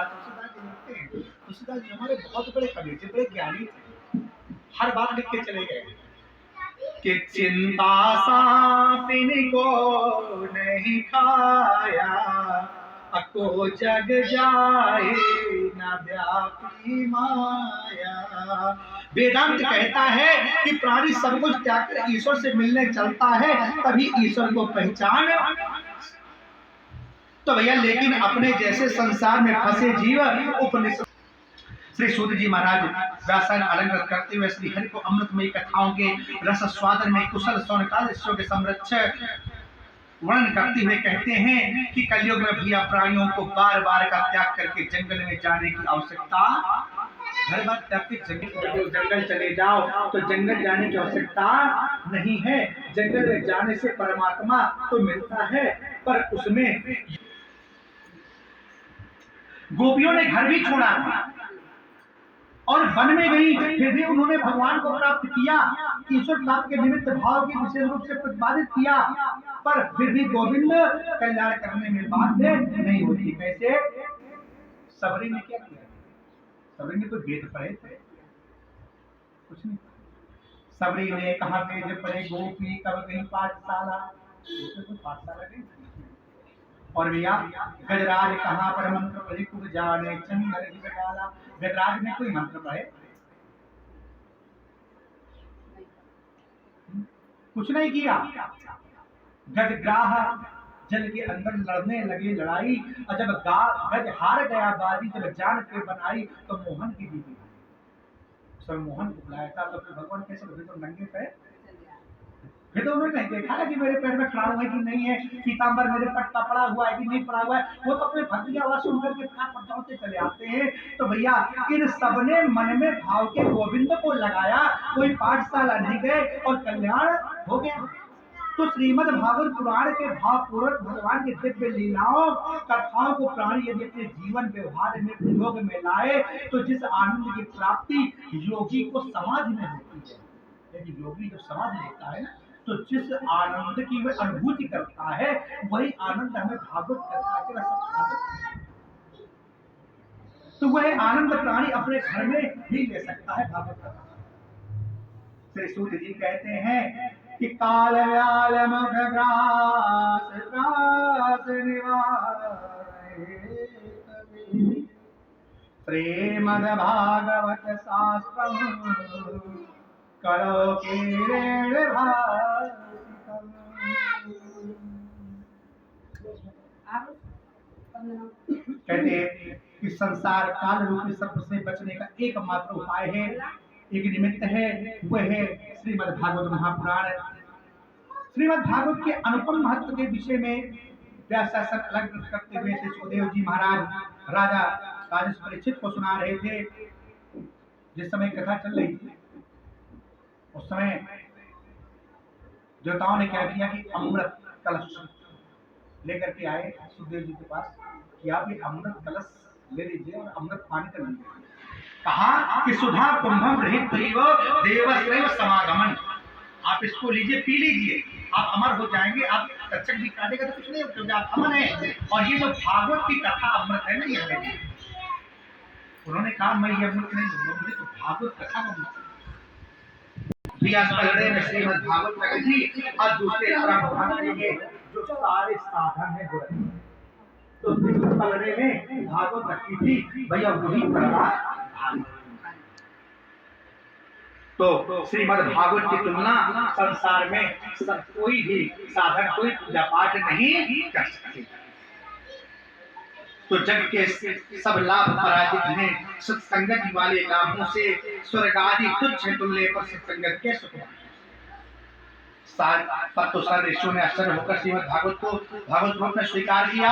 तुलसीदास जी लिखते हैं, तुलसीदास जी हमारे बहुत बड़े कवि थे, बड़े ज्ञानी थे। हर बात लिख के चले गए कि चिंता सांपिन को नहीं खाया, अको जग जाए न व्यापी माया। वेदांत कहता है कि प्राणी सब कुछ त्याग कर ईश्वर से मिलने चलता है, तभी ईश्वर को पहचान। तो भैया लेकिन अपने जैसे संसार में फंसे जीव उपनिषद श्री सूत जी महाराज व्यासन अलंकृत करते हुए श्री हरि को अमृतमयी कथाओं के रस स्वादन में कुशल सोनकाल ईश्वर के संरक्षक वर्णन करते हुए कहते हैं कि कलयुग में भैया प्राणियों को बार बार का त्याग करके जंगल में जाने की आवश्यकता, हर बार त्याग के जंगल चले जाओ तो जंगल जाने की आवश्यकता नहीं है। जंगल में जाने से परमात्मा तो मिलता है, पर उसमें गोपियों ने घर भी छोड़ा और वन में गई, फिर भी उन्होंने भगवान को प्राप्त किया, ईश्वर प्राप्त के निमित्त भाव की विशेष रूप से प्रतिपादित किया, पर फिर भी गोविंद कल्याण करने में बाध्य नहीं होती। कैसे? सबरी ने क्या किया? सबरी ने तो वेद पढ़े थे, कुछ नहीं। सबरी ने कहा वेद पढ़े गोपी कब गई पाठशाला, तो पाठशाला गई। और भैया गजराज कहाँ पर मंत्र पढ़े खूब जाने चंद्र ही बटाला, गजराज ने कोई मंत्र पढ़े? कुछ नहीं किया। गजग्राह जल के अंदर लड़ने लगे लड़ाई, और जब गज हार गया बाजी, जब जान पे बनाई तो मोहन की बीवी सर मोहन को बुलाया था, तो फिर भगवान कैसे बोले तो नंगे पे फिर तो उन्होंने नहीं देखा कि मेरे पैर में खड़ा हुआ है कि नहीं है, पीताम्बर मेरे पट्टा पड़ा हुआ है कि नहीं पड़ा हुआ है, वो तो अपने भक्त की आवाज सुन करके फटाफट दौड़ते चले आते हैं। तो भैया इन सबने मन में भाव के गोविंद को लगाया, कोई पाठशाला नहीं गए और कल्याण हो गया। तो श्रीमद् भागवत पुराण के भाव पूर्वक भगवान के दिव्य लीलाओं कथाओं को प्राणी यदि अपने जीवन व्यवहार में प्रयोग में लाए तो जिस आनंद की प्राप्ति योगी को समाधि में होती है, यदि योगी जो समाधि लेता है तो जिस आनंद की वह अनुभूति करता है वही आनंद हमें भागवत कथा के रस, तो वह आनंद प्राणी अपने घर में भी ले सकता है भागवत कथा। श्री सूत जी कहते हैं कि काल व्याल मुख ग्रास ग्रास निवारे श्रीमद् भागवत शास्त्रम करो कीरेण भाषितम्। कहते कि संसार काल रूपी सर्प से बचने का एकमात्र उपाय है, एक निमित्त है, वह है श्रीमद् भागवत महापुराण। श्रीमद् भागवत के अनुपम महत्व के विषय में व्यासासन अलग करते हुए श्री सुखदेव जी महाराज राजा राजस परीक्षित को सुना रहे थे। जिस समय कथा चल रही थी उस समय देवताओं ने क्या किया कि अमृत कलश लेकर के आए सुखदेव जी के पास कि आप ये अमृत कलश ले लीजिए और अमृत पानी कर लीजिए। कहा कि सुधा कुंभम रहित देवस्त्रैव समागमन, आप इसको लीजिए पी लीजिए, आप अमर हो जाएंगे, आप तक्षक भी काटेगा तो कुछ नहीं क्योंकि आप अमर हैं। और ये जो भागवत की कथा अमृत है ना, ये हमें उन्होंने कहा मैं ये अमृत नहीं दूंगा, मुझे तो भागवत कथा अमृत में श्रीमद् भागवत कथी और दूसरे तरफ जो सारे साधन है बुराई, तो पलड़े में भागवत रखी थी भैया वही प्रभाव। तो श्रीमद् भागवत की तुलना संसार में सब कोई भी साधन कोई पूजा पाठ नहीं कर सकते। तो जग के सब लाभ पराजित हैं, सत्संगति वाले लाभों से स्वर्ग आदि तुच्छ तुल्य पर सत्संगत के सुख। तो सारे ऋषियों ने आश्चर्य होकर श्रीमद् भागवत को भागवत रूप में स्वीकार किया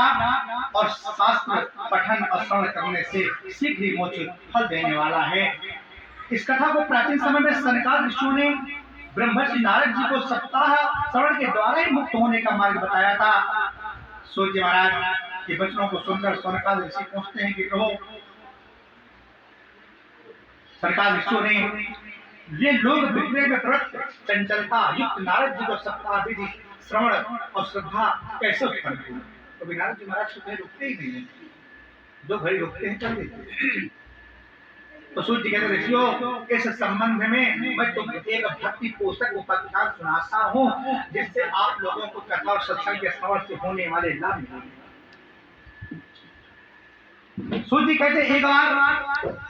और शास्त्र पठन और श्रवण करने से शीघ्र ही मोक्ष फल देने वाला है। इस कथा को प्राचीन समय में सनकादिक ऋषियों ने ब्रह्मर्षि नारद जी को सप्ताह श्रवण के द्वारा ही मुक्त होने का मार्ग बताया था। सूर्य महाराज के वचनों को सुनकर सनकादिक ऋषि पूछते हैं कि प्रभु, सनकादिक ऋषियों ने ये लोग विक्रय में प्रवृत्त चंचलता युक्त नारद जी को सप्ताह विधि श्रवण और श्रद्धा कैसे उत्पन्न हुई? तो नारद जी महाराज सुबह रुकते ही नहीं, जो घड़ी रुकते हैं कर देते हैं। तो सूर्य जी कहते ऋषियों, इस संबंध में मैं तुम एक भक्ति पोषक उपाख्यान सुनाता हूँ, जिससे आप लोगों को कथा और सत्संग के श्रवण से होने वाले लाभ मिलेंगे। सूर्य जी कहते एक बार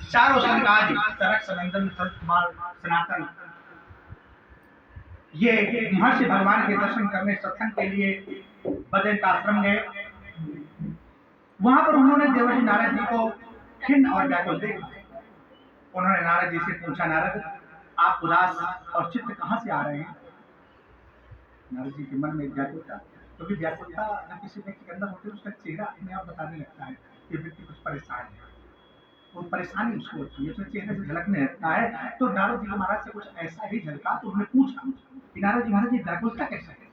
चारों संतान सनक सनंदन संत कुमार सनातन ये महर्षि भगवान के दर्शन करने सत्संग के लिए बदन का आश्रम गए। वहां पर उन्होंने देवर्षि नारद जी को खिन्न और व्याकुल देखा। उन्होंने नारद जी से पूछा, नारद आप उदास और चित्त कहां से आ रहे हैं? नारद जी के मन में व्याकुलता, क्योंकि व्याकुलता जब किसी व्यक्ति के अंदर होती है उसका चेहरा अपने आप बताने लगता है कि व्यक्ति कुछ परेशान है, वो परेशानी उसको होती है, उसके चेहरे से झलकने लगता है। तो नारद जी महाराज से कुछ ऐसा ही झलका, तो उन्होंने पूछा कि नारद जी महाराज ये व्याकुलता कैसे है?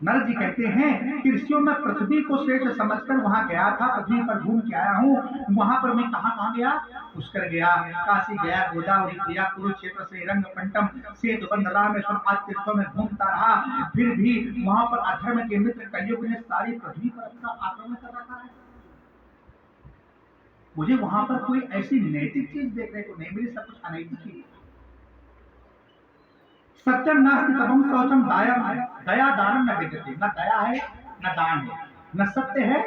नारद जी कहते हैं कि ऋषियों में पृथ्वी को श्रेष्ठ समझकर वहां गया था, पृथ्वी पर घूम के आया हूँ। वहां पर मैं कहाँ गया? पुष्कर गया, काशी गया, गोदावरी गया, कुरुक्षेत्र से रंग पंटम सेतु बंध रामेश्वर आदि तीर्थों में घूमता रहा। फिर भी वहां पर अधर्म के मित्र कलयुग ने सारी पृथ्वी पर अपना आक्रमण कर रखा है। मुझे वहां पर कोई ऐसी नैतिक चीज देखने को नहीं मिली, सब कुछ अनैतिक ही। सत्यम नास्ति तपम शौचम दया दानम न विद्यते। न दया है न दान है, न सत्य है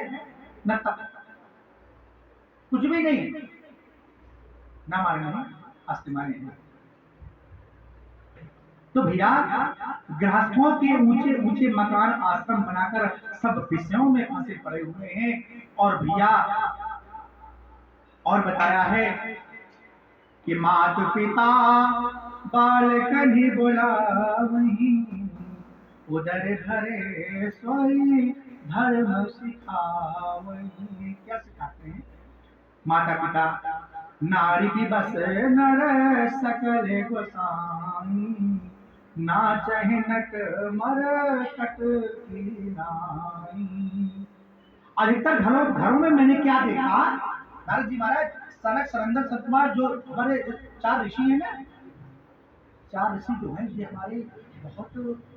न तप, कुछ भी नहीं, न मारना है अस्तिमानी है। तो भैया गृहस्थों के ऊंचे ऊंचे मकान आश्रम बनाकर सब विषयों में फंसे पड़े हुए हैं। और भैया और बताया है कि मात पिता बालकन ही बुलावही, उदर धरे सोई धर्म सिखावही। क्या सिखाते हैं? माता पिता नारी भी बस नर सकल गोसाई, ना चाहे नट मर कट की नाई। अधिकतर घरों में मैंने क्या देखा, नारद जी महाराज, सनक सनंदन संत कुमार, जो हमारे 4 ऋषि हैं ना, 4 ऋषि जो हैं ये हमारे बहुत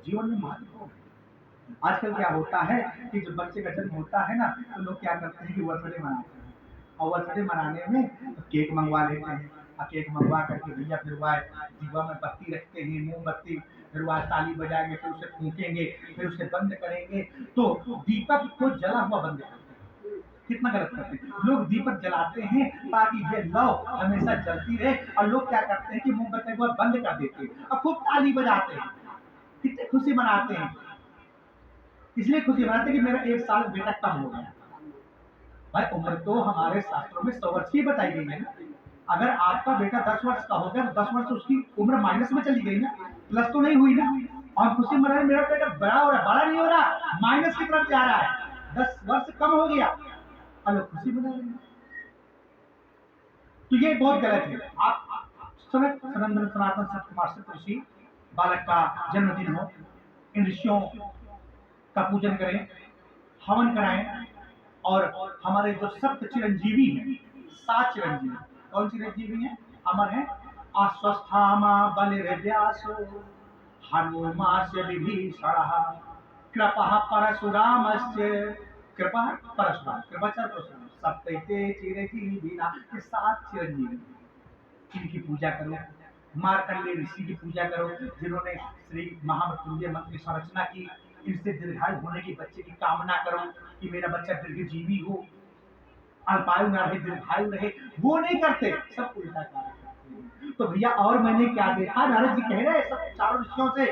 जीवन में महत्वपूर्ण है। आजकल क्या होता है कि जब बच्चे का जन्म होता है ना, तो लोग क्या करते हैं कि बर्थडे मनाते हैं, और बर्थडे मनाने में तो केक मंगवा लेते हैं, और केक मंगवा करके भैया फिर वह दीवा में बत्ती रखते हैं, मोमबत्ती, फिर वह ताली बजाएंगे, फिर उसे फूकेंगे, फिर उसे बंद करेंगे। तो दीपक को जला हुआ बंद करते हैं। कितना गलत करते हैं लोग, दीपक जलाते हैं ताकि ये लौ हमेशा जलती रहे, और लोग क्या करते हैं कि मोमबत्ती को बंद कर देते हैं और खूब ताली बजाते हैं, कितनी खुशी मनाते हैं। इसलिए खुशी मनाते हैं कि मेरा 1 साल बेटा कम हो गया। भाई उम्र तो हमारे शास्त्रों में 100 वर्ष की बताई गई है ना। अगर आपका बेटा 10 वर्ष का हो गया, 10 वर्ष उसकी उम्र माइनस में चली गई ना, प्लस तो नहीं हुई ना। और खुशी मना रहे मेरा बेटा बड़ा हो रहा है, बड़ा नहीं हो रहा, माइनस की तरफ जा रहा है, 10 वर्ष कम हो गया, और लोग खुशी मना रहे हैं। तो ये बहुत गलत है। आप सनक सनंदन सनातन संत कुमार सत्य ऋषि बालक का जन्मदिन हो, इन ऋषियों का पूजन करें, हवन कराएं, और हमारे जो सप्त चिरंजीवी हैं, 7 चिरंजीवी, कौन चिरंजीवी हैं? अमर हैं। अस्वस्थामा बलिर्व्यासो हनुमास्य विभीषणः कृपः परशुरामस्य कृपा परशुराम कृपाचार्य परशुराम सप्तैते चिरंजीविना। ये 7 चिरंजीवी, इनकी पूजा करो। मार्कंडेय ऋषि की पूजा करो, जिन्होंने श्री महामृत्युंजय मंत्र की संरचना की। इनसे दीर्घायु होने की बच्चे की कामना करो कि मेरा बच्चा दीर्घजीवी हो, अल्पायु न रहे, दीर्घायु रहे। वो नहीं करते, सब उल्टा कार्य करते हैं। तो भैया और मैंने क्या देखा, नारद जी कह रहे हैं सब 4 ऋषियों से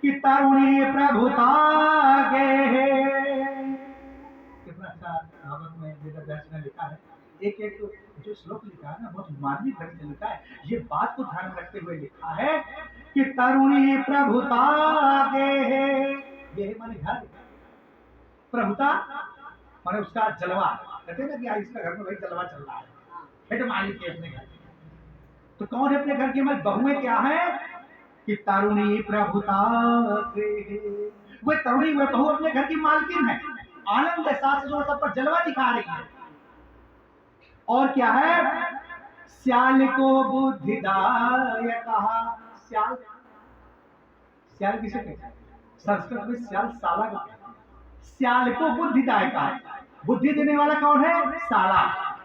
कि तरुणी प्रभुता गे। कितना अच्छा भागवत में वेदव्यास ने लिखा है। एक एक जो श्लोक लिखा है ना, बहुत मार्मिक ढंग से लिखा है। ये बात को ध्यान में रखते हुए लिखा है कि तरुणी प्रभुता गे। ये माने घर, प्रभुता माने उसका जलवा। कहते हैं ना कि आज इसका घर में भाई जलवा चल रहा है, हेड मालिक है अपने घर। तो कौन है अपने घर की मालिक? बहुएं क्या है कि तरुणी प्रभुता वे तरुणी, वे बहू अपने घर की मालकिन है, आनंद है, सास ससुर सब पर जलवा दिखा रही है। और क्या है? श्याल को बुद्धिदाय कहा। श्याल, श्याल किसे कहते हैं? संस्कृत में श्याल साला को कहते हैं। श्याल को बुद्धिदाय कहा। बुद्धि देने वाला कौन है? साला।